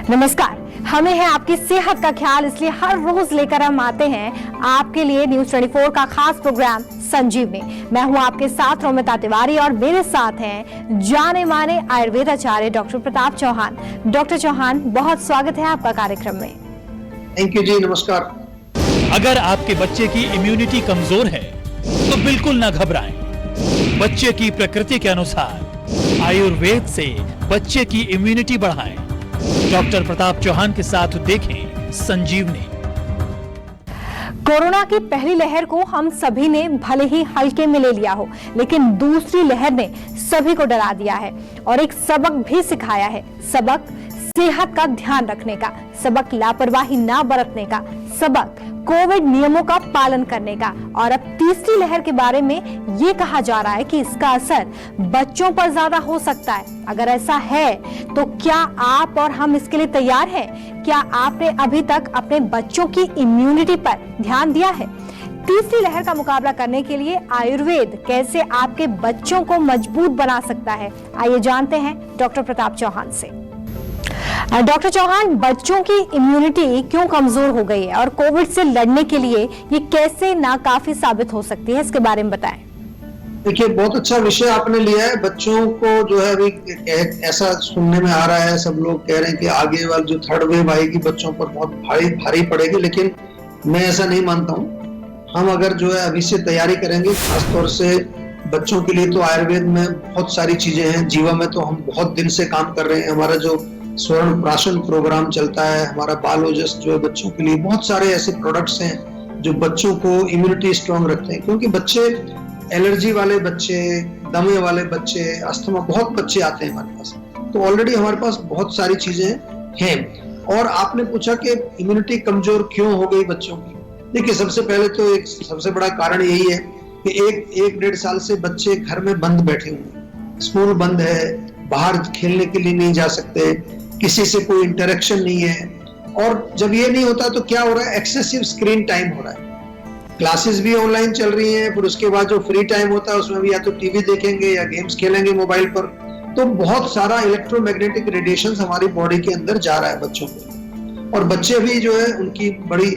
नमस्कार। हमें है आपकी सेहत का ख्याल, इसलिए हर रोज लेकर हम आते हैं आपके लिए न्यूज 24 का खास प्रोग्राम संजीवनी। मैं हूं आपके साथ रोमिता तिवारी और मेरे साथ हैं जाने माने आयुर्वेद आचार्य डॉक्टर प्रताप चौहान। डॉक्टर चौहान, बहुत स्वागत है आपका कार्यक्रम में। थैंक यू जी, नमस्कार। अगर आपके बच्चे की इम्यूनिटी कमजोर है तो बिल्कुल ना घबराएं। बच्चे की प्रकृति के अनुसार आयुर्वेद से बच्चे की इम्यूनिटी बढ़ाएं। डॉक्टर प्रताप चौहान के साथ देखें संजीवनी। कोरोना की पहली लहर को हम सभी ने भले ही हल्के में ले लिया हो, लेकिन दूसरी लहर ने सभी को डरा दिया है और एक सबक भी सिखाया है। सबक सेहत का ध्यान रखने का, सबक लापरवाही ना बरतने का, सबक कोविड नियमों का पालन करने का। और अब तीसरी लहर के बारे में ये कहा जा रहा है कि इसका असर बच्चों पर ज्यादा हो सकता है। अगर ऐसा है तो क्या आप और हम इसके लिए तैयार हैं? क्या आपने अभी तक अपने बच्चों की इम्यूनिटी पर ध्यान दिया है? तीसरी लहर का मुकाबला करने के लिए आयुर्वेद कैसे आपके बच्चों को मजबूत बना सकता है, आइए जानते हैं डॉक्टर प्रताप चौहान से। डॉक्टर चौहान, बच्चों की इम्यूनिटी क्यों कमजोर हो गई है और कोविड से लड़ने के लिए ये कैसे नाकाफी साबित हो सकती है, इसके बारे में बताएं। देखिए, बहुत अच्छा विषय आपने लिया है। बच्चों को जो है अभी ऐसा सुनने में आ रहा है, सब लोग कह रहे हैं कि आगे वाली जो थर्ड वेव आएगी बच्चों पर बहुत भारी पड़ेगी, लेकिन मैं ऐसा नहीं मानता हूँ। हम अगर जो है अभी से तैयारी करेंगे, खासतौर से बच्चों के लिए, तो आयुर्वेद में बहुत सारी चीजें हैं। जीवा में तो हम बहुत दिन से काम कर रहे हैं। हमारा जो स्वर्ण प्राशन प्रोग्राम चलता है, हमारा बाल ओजस जो है बच्चों के लिए, बहुत सारे ऐसे प्रोडक्ट्स हैं जो बच्चों को इम्यूनिटी स्ट्रांग रखते हैं। क्योंकि बच्चे, एलर्जी वाले बच्चे, दमे वाले बच्चे, अस्थमा, बहुत बच्चे आते हैं हमारे पास। तो ऑलरेडी हमारे पास बहुत सारी चीजें हैं। और आपने पूछा कि इम्यूनिटी कमजोर क्यों हो गई बच्चों की। देखिए, सबसे पहले तो एक सबसे बड़ा कारण यही है कि एक डेढ़ साल से बच्चे घर में बंद बैठे हुए हैं। स्कूल बंद है, बाहर खेलने के लिए नहीं जा सकते, किसी से कोई इंटरेक्शन नहीं है। और जब ये नहीं होता तो क्या हो रहा है, एक्सेसिव स्क्रीन टाइम हो रहा है। क्लासेस भी ऑनलाइन चल रही हैं, फिर उसके बाद जो फ्री टाइम होता है उसमें भी या तो टीवी देखेंगे या गेम्स खेलेंगे मोबाइल पर। तो बहुत सारा इलेक्ट्रोमैग्नेटिक रेडिएशन हमारी बॉडी के अंदर जा रहा है बच्चों को। और बच्चे भी जो है, उनकी बड़ी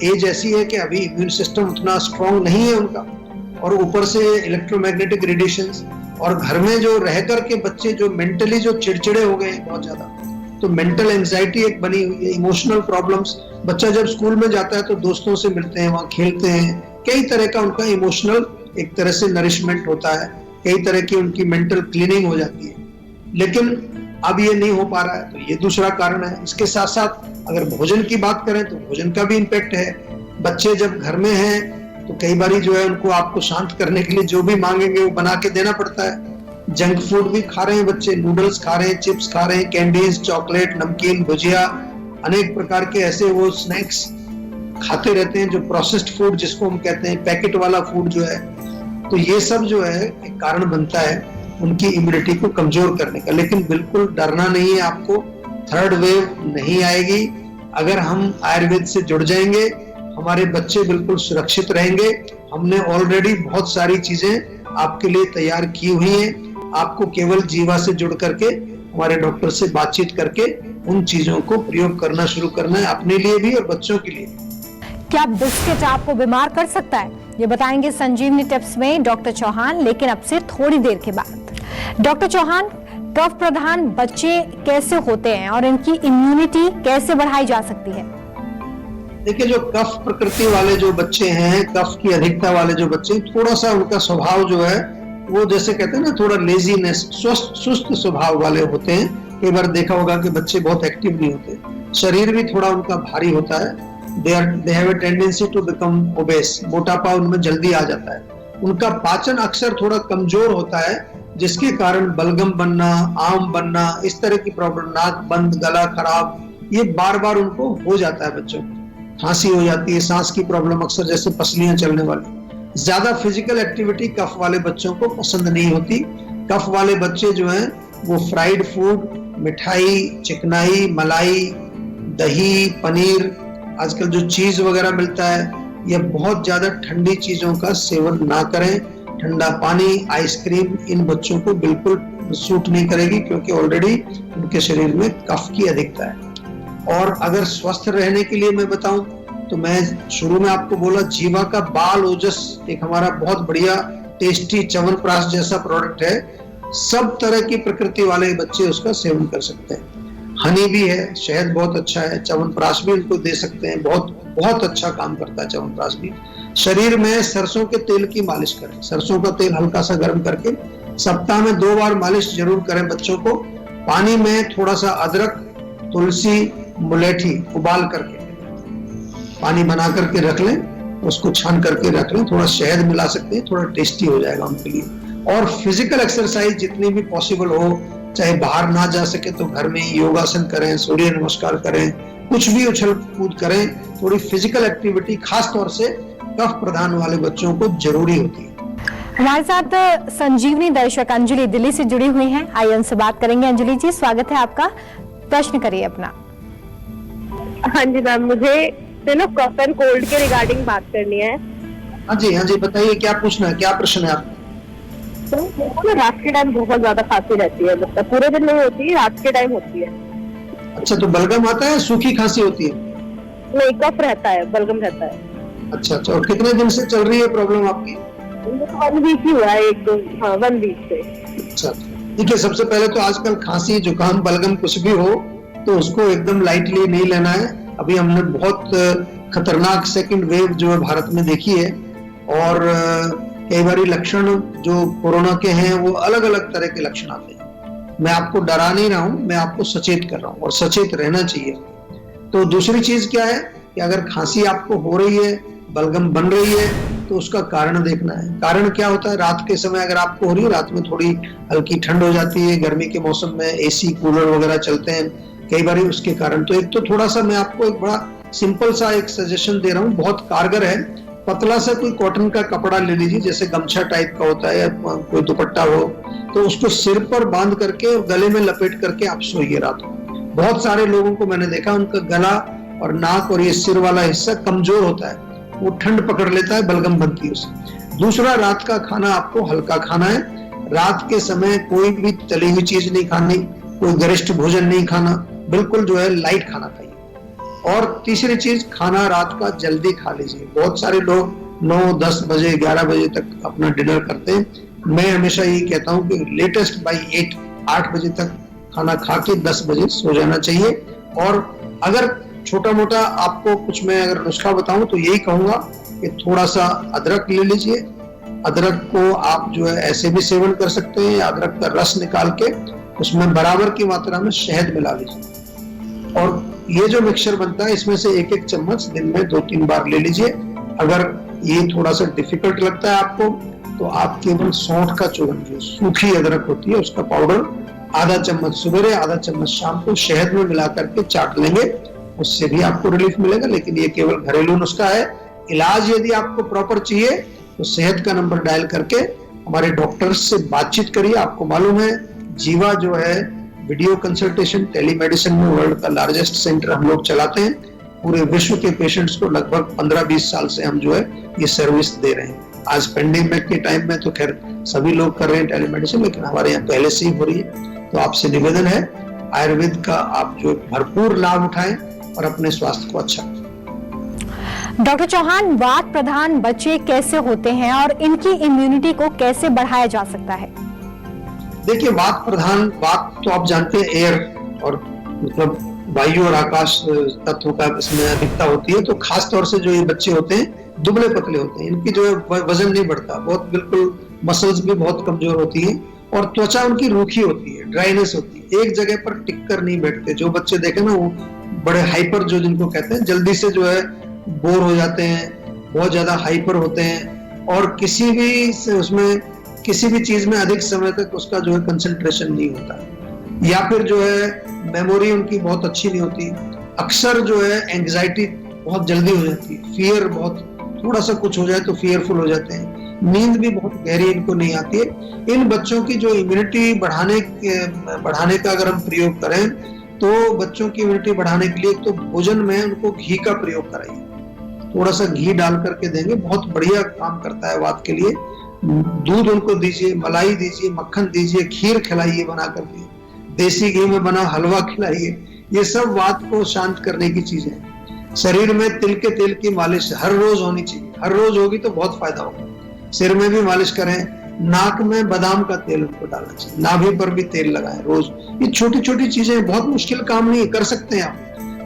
एज ऐसी है कि अभी इम्यून सिस्टम उतना स्ट्रांग नहीं है उनका, और ऊपर से इलेक्ट्रोमैग्नेटिक रेडिएशंस। और घर में जो रह करके बच्चे जो मेंटली जो चिड़चिड़े हो गए हैं बहुत ज्यादा, तो मेंटल एंजाइटी एक बनी हुई है, इमोशनल प्रॉब्लम्स। बच्चा जब स्कूल में जाता है तो दोस्तों से मिलते हैं, वहां खेलते हैं, कई तरह का उनका इमोशनल एक तरह से नरिशमेंट होता है, कई तरह की उनकी मेंटल क्लीनिंग हो जाती है। लेकिन अब ये नहीं हो पा रहा है, तो ये दूसरा कारण है। इसके साथ साथ अगर भोजन की बात करें तो भोजन का भी इम्पैक्ट है। बच्चे जब घर में हैं तो कई बार जो है उनको आपको शांत करने के लिए जो भी मांगेंगे वो बना के देना पड़ता है। जंक फूड भी खा रहे हैं बच्चे, नूडल्स खा रहे हैं, चिप्स खा रहे हैं, कैंडीज, चॉकलेट, नमकीन, भुजिया, अनेक प्रकार के ऐसे वो स्नैक्स खाते रहते हैं, जो प्रोसेस्ड फूड जिसको हम कहते हैं, पैकेट वाला फूड जो है। तो ये सब जो है एक कारण बनता है उनकी इम्यूनिटी को कमजोर करने का। लेकिन बिल्कुल डरना नहीं है आपको, थर्ड वेव नहीं आएगी। अगर हम आयुर्वेद से जुड़ जाएंगे, हमारे बच्चे बिल्कुल सुरक्षित रहेंगे। हमने ऑलरेडी बहुत सारी चीजें आपके लिए तैयार की हुई हैं। आपको केवल जीवा से जुड़ करके, हमारे डॉक्टर से बातचीत करके उन चीजों को प्रयोग करना शुरू करना है, अपने लिए भी और बच्चों के लिए। क्या बिस्किट आपको बीमार कर सकता है? ये बताएंगे संजीवनी टिप्स में डॉक्टर चौहान, लेकिन अब से थोड़ी देर के बाद। डॉक्टर चौहान, कफ प्रधान बच्चे कैसे होते हैं और इनकी इम्यूनिटी कैसे बढ़ाई जा सकती है? देखिए, जो कफ प्रकृति वाले जो बच्चे हैं, कफ की अधिकता वाले जो बच्चे, थोड़ा सा उनका स्वभाव जो है वो जैसे कहते हैं ना, थोड़ा लेजीनेस, सुस्त स्वभाव वाले होते हैं। कई बार देखा होगा कि बच्चे बहुत एक्टिव नहीं होते, शरीर भी थोड़ा उनका भारी होता है। They have a tendency to become obese, मोटापा उनमें जल्दी आ जाता है। उनका पाचन अक्सर थोड़ा कमजोर होता है, जिसके कारण बलगम बनना, आम बनना, इस तरह की प्रॉब्लम, नाक बंद, गला खराब, ये बार बार उनको हो जाता है बच्चों को। खांसी हो जाती है, सांस की प्रॉब्लम, अक्सर जैसे पसलियां चलने वाली। ज्यादा फिजिकल एक्टिविटी कफ वाले बच्चों को पसंद नहीं होती। कफ वाले बच्चे जो हैं वो फ्राइड फूड, मिठाई, चिकनाई, मलाई, दही, पनीर, आजकल जो चीज वगैरह मिलता है, ये बहुत ज्यादा ठंडी चीजों का सेवन ना करें। ठंडा पानी, आइसक्रीम इन बच्चों को बिल्कुल सूट नहीं करेगी, क्योंकि ऑलरेडी उनके शरीर में कफ की अधिकता है। और अगर स्वस्थ रहने के लिए मैं बताऊं तो मैं शुरू में आपको बोला जीवा का बाल ओजस एक हमारा बहुत बढ़िया टेस्टी च्यवनप्राश जैसा प्रोडक्ट है। सब तरह की प्रकृति वाले बच्चे उसका सेवन कर सकते हैं। हनी भी है, शहद बहुत अच्छा है, च्यवनप्राश भी उनको दे सकते हैं, बहुत बहुत अच्छा काम करता है च्यवनप्राश भी। शरीर में सरसों के तेल की मालिश करें, सरसों का तेल हल्का सा गर्म करके सप्ताह में 2 बार मालिश जरूर करें बच्चों को। पानी में थोड़ा सा अदरक, तुलसी, मुलेठी उबाल करके पानी बना करके रख लें, उसको छान करके रख लें, थोड़ा शहद मिला सकते हैं, थोड़ा टेस्टी हो जाएगा उनके लिए। और फिजिकल एक्सरसाइज जितनी भी पॉसिबल हो, चाहे बाहर ना जा सके तो घर में योगासन करें, सूर्य नमस्कार करें, कुछ भी उछल कूद करें, थोड़ी फिजिकल एक्टिविटी खास तौर से कफ प्रदान वाले बच्चों को जरूरी होती है। हमारे साथ संजीवनी दर्शक अंजलि दिल्ली से जुड़ी हुई हैं। आइए उनसे बात करेंगे। अंजलि जी, स्वागत है आपका, प्रश्न करिए अपना। हाँ जी मैम, मुझे ना कफ एंड कोल्ड के रिगार्डिंग बात करनी है। हाँ जी बताइए, क्या पूछना है, क्या प्रश्न है आपका? तो मुझे ना रात के टाइम बहुत ज्यादा खांसी रहती है, मतलब पूरे दिन नहीं होती, रात के टाइम होती है। अच्छा, तो बलगम आता है, सूखी खांसी होती है? नहीं, कफ रहता है, बलगम रहता है। अच्छा, और कितने दिन से चल रही है प्रॉब्लम आपकी? 1 वीक ही हुआ है, 1 वीक से। अच्छा, ठीक है। सबसे पहले तो आजकल खांसी, जुकाम, बलगम कुछ भी हो तो उसको एकदम लाइटली नहीं लेना है। अभी हमने बहुत खतरनाक सेकंड वेव जो है भारत में देखी है, और कई बार लक्षण जो कोरोना के हैं वो अलग अलग तरह के लक्षण आते हैं। मैं आपको डरा नहीं रहा हूं, मैं आपको सचेत कर रहा हूं, और सचेत रहना चाहिए। तो दूसरी चीज क्या है कि अगर खांसी आपको हो रही है, बलगम बन रही है, तो उसका कारण देखना है। कारण क्या होता है? रात के समय अगर आपको हो रही है, रात में थोड़ी हल्की ठंड हो जाती है, गर्मी के मौसम में एसी कूलर वगैरह चलते हैं कई बार उसके कारण। तो एक तो थोड़ा सा मैं आपको एक बड़ा सिंपल सा एक सजेशन दे रहा हूँ, बहुत कारगर है। पतला सा कोई कॉटन का कपड़ा ले लीजिए, जैसे गमछा टाइप का होता है या कोई दुपट्टा हो, तो उसको सिर पर बांध करके गले में लपेट करके आप सोइए रात को। बहुत सारे लोगों को मैंने देखा, उनका गला और नाक और ये सिर वाला हिस्सा कमजोर होता है, वो ठंड पकड़ लेता है, बलगम बनती है उससे। दूसरा, रात का खाना आपको हल्का खाना है। रात के समय कोई भी तली हुई चीज नहीं खानी, कोई गरिष्ठ भोजन नहीं खाना, बिल्कुल जो है लाइट खाना खाइए। और तीसरी चीज, खाना रात का जल्दी खा लीजिए। बहुत सारे लोग 9, 10 बजे, 11 बजे तक अपना डिनर करते हैं। मैं हमेशा यही कहता हूँ कि लेटेस्ट बाई 8 बजे तक खाना खा के 10 बजे सो जाना चाहिए। और अगर छोटा मोटा आपको कुछ मैं अगर नुस्खा बताऊं तो यही कहूंगा कि थोड़ा सा अदरक ले लीजिए। अदरक को आप जो है ऐसे भी सेवन कर सकते हैं, अदरक का रस निकाल के उसमें बराबर की मात्रा में शहद मिला लीजिए, और ये जो मिक्सचर बनता है इसमें से 1-1 चम्मच दिन में 2-3 बार ले लीजिए। अगर ये थोड़ा सा डिफिकल्ट लगता है आपको तो आप केवल सौंठ का चूर्ण, जो सूखी अदरक होती है उसका पाउडर, आधा चम्मच सुबह, आधा चम्मच शाम को शहद में मिला करके चाट लेंगे, उससे भी आपको रिलीफ मिलेगा। लेकिन ये केवल घरेलू नुस्खा है। इलाज यदि आपको प्रॉपर चाहिए तो सेहत का नंबर डायल करके हमारे डॉक्टर्स से बातचीत करिए। आपको मालूम है जीवा जो है वीडियो कंसल्टेशन टेलीमेडिसिन में वर्ल्ड का लार्जेस्ट सेंटर हम लोग चलाते हैं। पूरे विश्व के पेशेंट्स को लगभग 15-20 साल से हम जो है ये सर्विस दे रहे हैं। आज पेंडेमिक के टाइम में तो खैर सभी लोग कर रहे हैं टेलीमेडिसिन, लेकिन हमारे यहाँ पहले से ही हो रही है। तो आपसे निवेदन है, आयुर्वेद का आप जो भरपूर लाभ उठाएं और अपने स्वास्थ्य को अच्छा। डॉक्टर चौहान, वात प्रधान बच्चे कैसे होते हैं और इनकी इम्यूनिटी को कैसे बढ़ाया जा सकता है? देखिए, वात प्रधान, वात तो आप जानते हैं एयर और मतलब वायु और आकाश तत्व का इसमें अधिकता होती है। तो खास तौर से जो ये बच्चे होते हैं दुबले पतले होते हैं, इनकी जो है वजन नहीं बढ़ता, बहुत बिल्कुल मसल्स भी बहुत कमजोर होती हैं, और त्वचा उनकी रूखी होती है, ड्राइनेस होती है, एक जगह पर टिक कर नहीं बैठते। जो बच्चे देखे ना वो बड़े हाइपर जो जिनको कहते हैं, जल्दी से जो है बोर हो जाते हैं, बहुत ज्यादा हाइपर होते हैं, और किसी भी चीज में अधिक समय तक उसका जो है कंसंट्रेशन नहीं होता, या फिर जो है मेमोरी उनकी बहुत अच्छी नहीं होती। अक्सर जो है एंजाइटी बहुत जल्दी हो जाती है, फियर बहुत, थोड़ा सा कुछ हो जाए तो फियरफुल हो जाते हैं, नींद भी बहुत गहरी इनको नहीं आती है। इन बच्चों की जो इम्यूनिटी बढ़ाने का अगर हम प्रयोग करें तो बच्चों की इम्यूनिटी बढ़ाने के लिए तो भोजन में उनको घी का प्रयोग कराइए, थोड़ा सा घी डाल करके देंगे, बहुत बढ़िया काम करता है वात के लिए। दूध उनको दीजिए, मलाई दीजिए, मक्खन दीजिए, खीर खिलाइए बना करके, देसी घी में बना हलवा खिलाइए, ये सब वात को शांत करने की चीजें हैं। शरीर में तिल के तेल की मालिश हर रोज होनी चाहिए, हर रोज होगी तो बहुत फायदा होगा। सिर में भी मालिश करें, नाक में बादाम का तेल उनको डालना चाहिए, नाभि पर भी तेल लगाएं रोज। ये छोटी छोटी चीजें, बहुत मुश्किल काम नहीं, कर सकते हैं आप।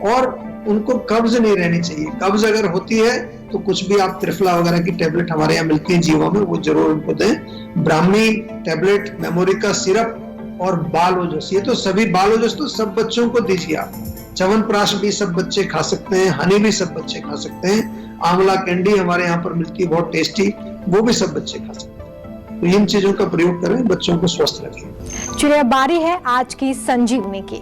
और उनको कब्ज नहीं रहनी चाहिए। कब्ज अगर होती है तो कुछ भी आप त्रिफला वगैरह की टेबलेट हमारे यहाँ मिलती है जीवा में, वो जरूर उनको दें। ब्राह्मी टेबलेट, मेमोरी का सिरप और बालोजस, ये तो सभी बालोजस तो सब बच्चों को दीजिए आप। च्यवनप्राश भी सब बच्चे खा सकते हैं, हनी भी सब बच्चे खा सकते हैं, आंवला कैंडी हमारे यहाँ पर मिलती है बहुत टेस्टी, वो भी सब बच्चे खा सकते हैं। तो इन चीजों का प्रयोग करें, बच्चों को स्वस्थ रखें। चलिए बारी है आज की संजीवनी की।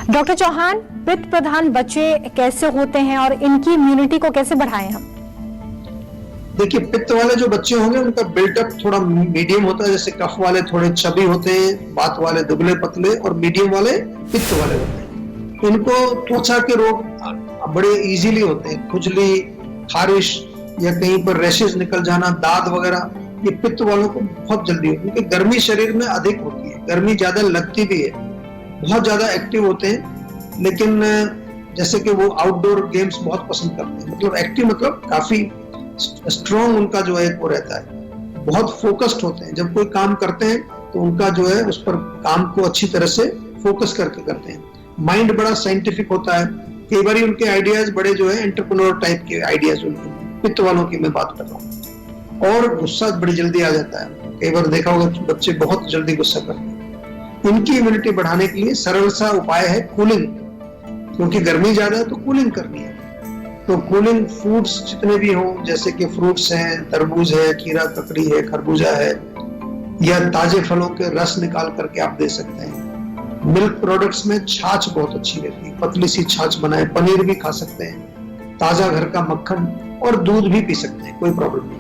डॉक्टर चौहान, पित्त प्रधान बच्चे कैसे होते हैं और इनकी इम्यूनिटी को कैसे बढ़ाएं हम? देखिए, पित्त वाले जो बच्चे होंगे उनका बिल्डअप थोड़ा मीडियम होता है, जैसे कफ वाले थोड़े चबी होते हैं, बात वाले दुबले पतले, और मीडियम वाले पित्त वाले होते हैं। इनको त्वचा के रोग बड़े इजीली होते हैं, खुजली, खारिश या कहीं पर रैशेज निकल जाना, दाद वगैरह, ये पित्त वालों को बहुत जल्दी होती है, क्योंकि गर्मी शरीर में अधिक होती है, गर्मी ज्यादा लगती भी है, बहुत ज्यादा एक्टिव होते हैं। लेकिन जैसे कि वो आउटडोर गेम्स बहुत पसंद करते हैं, मतलब एक्टिव मतलब काफी स्ट्रॉन्ग उनका जो है वो रहता है, बहुत फोकस्ड होते हैं। जब कोई काम करते हैं तो उनका जो है उस पर काम को अच्छी तरह से फोकस करके करते हैं। माइंड बड़ा साइंटिफिक होता है, कई बार उनके आइडियाज बड़े जो है एंटरप्रेन्योर टाइप के आइडियाज उनके, पित्त वालों की मैं बात कर रहा हूँ। और गुस्सा बड़ी जल्दी आ जाता है, कई बार देखा होगा बच्चे बहुत जल्दी गुस्सा करते हैं। इनकी इम्यूनिटी बढ़ाने के लिए सरल सा उपाय है कूलिंग, क्योंकि गर्मी ज्यादा है तो कूलिंग करनी है। तो कूलिंग फूड्स जितने भी हों, जैसे कि फ्रूट्स हैं, तरबूज है, खीरा ककड़ी है, खरबूजा है, या ताजे फलों के रस निकाल करके आप दे सकते हैं। मिल्क प्रोडक्ट्स में छाछ बहुत अच्छी रहती है, पतली सी छाछ बनाए, पनीर भी खा सकते हैं, ताजा घर का मक्खन और दूध भी पी सकते हैं, कोई प्रॉब्लम नहीं।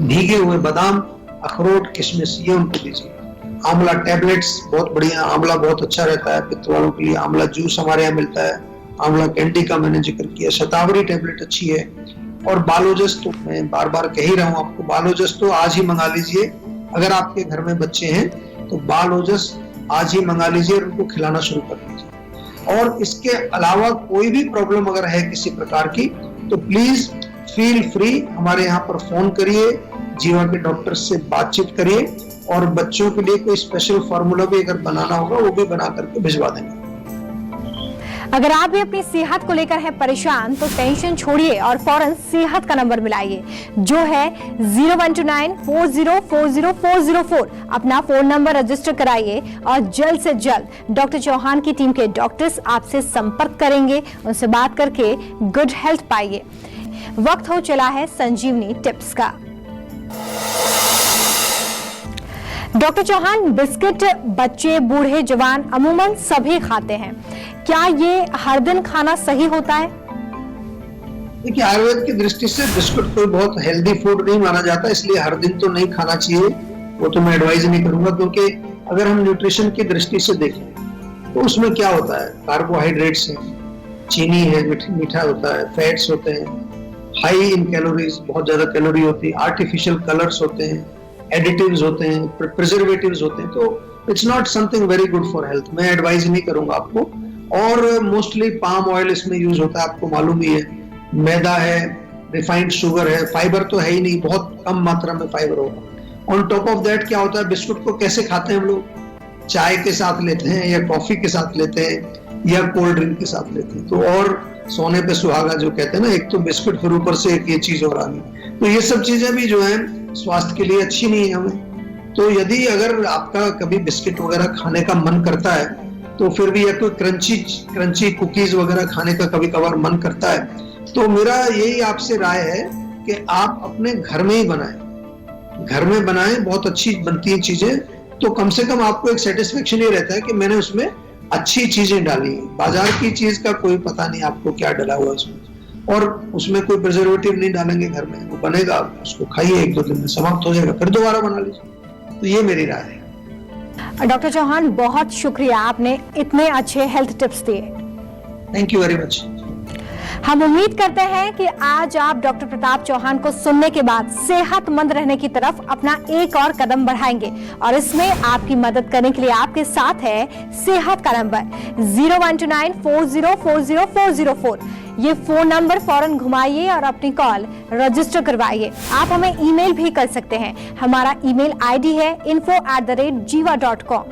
भीगे हुए बादाम, अखरोट, किशमिश, ये उनको दीजिए। आंवला टैबलेट्स बहुत बढ़िया, आंवला बहुत अच्छा रहता है पित्त वालों के लिए। आंवला जूस हमारे यहाँ मिलता है, आंवला कैंडी का मैंने जिक्र किया, शतावरी टैबलेट अच्छी है। और बालोजस तो मैं बार बार कह ही रहा हूँ आपको, बालोजस तो आज ही मंगा लीजिए। अगर आपके घर में बच्चे हैं तो बालोजस आज ही मंगा लीजिए और उनको खिलाना शुरू कर दीजिए। और इसके अलावा कोई भी प्रॉब्लम अगर है किसी प्रकार की तो प्लीज फील फ्री हमारे यहाँ पर फोन करिए, जीवा के डॉक्टर से बातचीत करिए, और बच्चों के लिए कोई स्पेशल फार्मूला भी अगर बनाना होगा वो भी बना करके भिजवा देंगे। अगर आप भी अपनी सेहत को लेकर हैं परेशान तो टेंशन छोड़िए और फौरन सेहत का नंबर मिलाइए, जो है 0129404004। अपना फोन नंबर रजिस्टर कराइए और जल्द से जल्द डॉक्टर चौहान की टीम के डॉक्टर्स आपसे संपर्क करेंगे, उनसे बात करके गुड हेल्थ पाइए। वक्त हो चला है संजीवनी टिप्स का। डॉक्टर चौहान, बिस्किट बच्चे, बूढ़े, जवान अमूमन सभी खाते हैं, क्या ये हर दिन खाना सही होता है? देखिए, आयुर्वेद की दृष्टि से बिस्कुट कोई बहुत हेल्दी फूड नहीं माना जाता, इसलिए हर दिन तो नहीं खाना चाहिए, वो तो मैं एडवाइज नहीं करूंगा। क्योंकि अगर हम न्यूट्रिशन की दृष्टि से देखें तो उसमें क्या होता है, कार्बोहाइड्रेट्स है, चीनी है, मीठा होता है, फैट्स होते हैं, हाई इन कैलोरीज, बहुत ज्यादा कैलोरी होती है, आर्टिफिशियल कलर्स होते हैं, एडिटिव्स होते हैं, प्रिजर्वेटिव्स होते हैं, तो it's not something very good for health, मैं एडवाइज नहीं करूंगा आपको। और मोस्टली पाम ऑयल इसमें यूज होता है, आपको मालूम ही है, मैदा है, रिफाइंड शुगर है, फाइबर तो है ही नहीं, बहुत कम मात्रा में फाइबर होगा। ऑन टॉप ऑफ दैट क्या होता है, बिस्कुट को कैसे खाते हैं हम लोग, चाय के साथ लेते हैं या कॉफी के साथ लेते हैं या कोल्ड ड्रिंक के साथ लेते हैं, तो और सोने पे सुहागा जो कहते हैं ना, एक तो बिस्कुट फिर ऊपर से एक ये चीज और आ गई, तो ये सब चीजें भी जो है स्वास्थ्य के लिए अच्छी नहीं है हमें। तो यदि अगर आपका कभी बिस्किट वगैरह खाने का मन करता है तो फिर भी, या कोई क्रंची कुकीज वगैरह खाने का कभी कभार मन करता है, तो मेरा यही आपसे राय है कि आप अपने घर में ही बनाएं, घर में बनाएं, बहुत अच्छी बनती हैं चीजें, तो कम से कम आपको एक सेटिस्फेक्शन ये रहता है कि मैंने उसमें अच्छी चीजें डाली। बाजार की चीज का कोई पता नहीं आपको क्या डला हुआ उसमें, और उसमें कोई प्रिजर्वेटिव नहीं डालेंगे घर में, वो बनेगा, उसको खाइए, 1-2 दिन में समाप्त हो जाएगा, फिर दोबारा बना लीजिए। तो ये मेरी राय है। डॉक्टर चौहान, बहुत शुक्रिया, आपने इतने अच्छे हेल्थ टिप्स दिए। Thank you very much. हम उम्मीद करते हैं कि आज आप डॉक्टर प्रताप चौहान को सुनने के बाद सेहतमंद रहने की तरफ अपना एक और कदम बढ़ाएंगे और इसमें आपकी मदद करने के लिए आपके साथ है सेहत का नंबर 012940400404। ये फोन नंबर फौरन घुमाइए और अपनी कॉल रजिस्टर करवाइए। आप हमें ईमेल भी कर सकते हैं। हमारा ईमेल आईडी है info@jiva.com।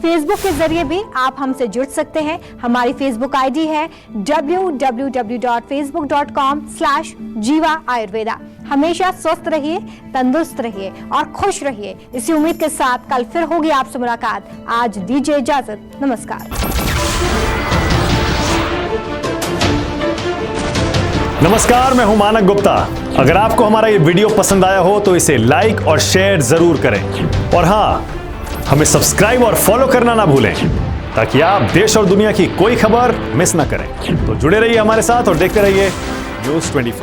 फेसबुक के जरिए भी आप हमसे जुड़ सकते हैं। हमारी फेसबुक आईडी है www.facebook.com/jiva ayurveda। हमेशा स्वस्थ रहिए, तंदुरुस्त रहिए और खुश रहिए। इसी उम्मीद के साथ कल फिर होगी आपसे मुलाकात। आज दीजिए इजाजत, नमस्कार। नमस्कार, मैं हूं मानक गुप्ता। अगर आपको हमारा ये वीडियो पसंद आया हो तो इसे लाइक और शेयर जरूर करें और हाँ, हमें सब्सक्राइब और फॉलो करना ना भूलें ताकि आप देश और दुनिया की कोई खबर मिस ना करें। तो जुड़े रहिए हमारे साथ और देखते रहिए न्यूज़ 24।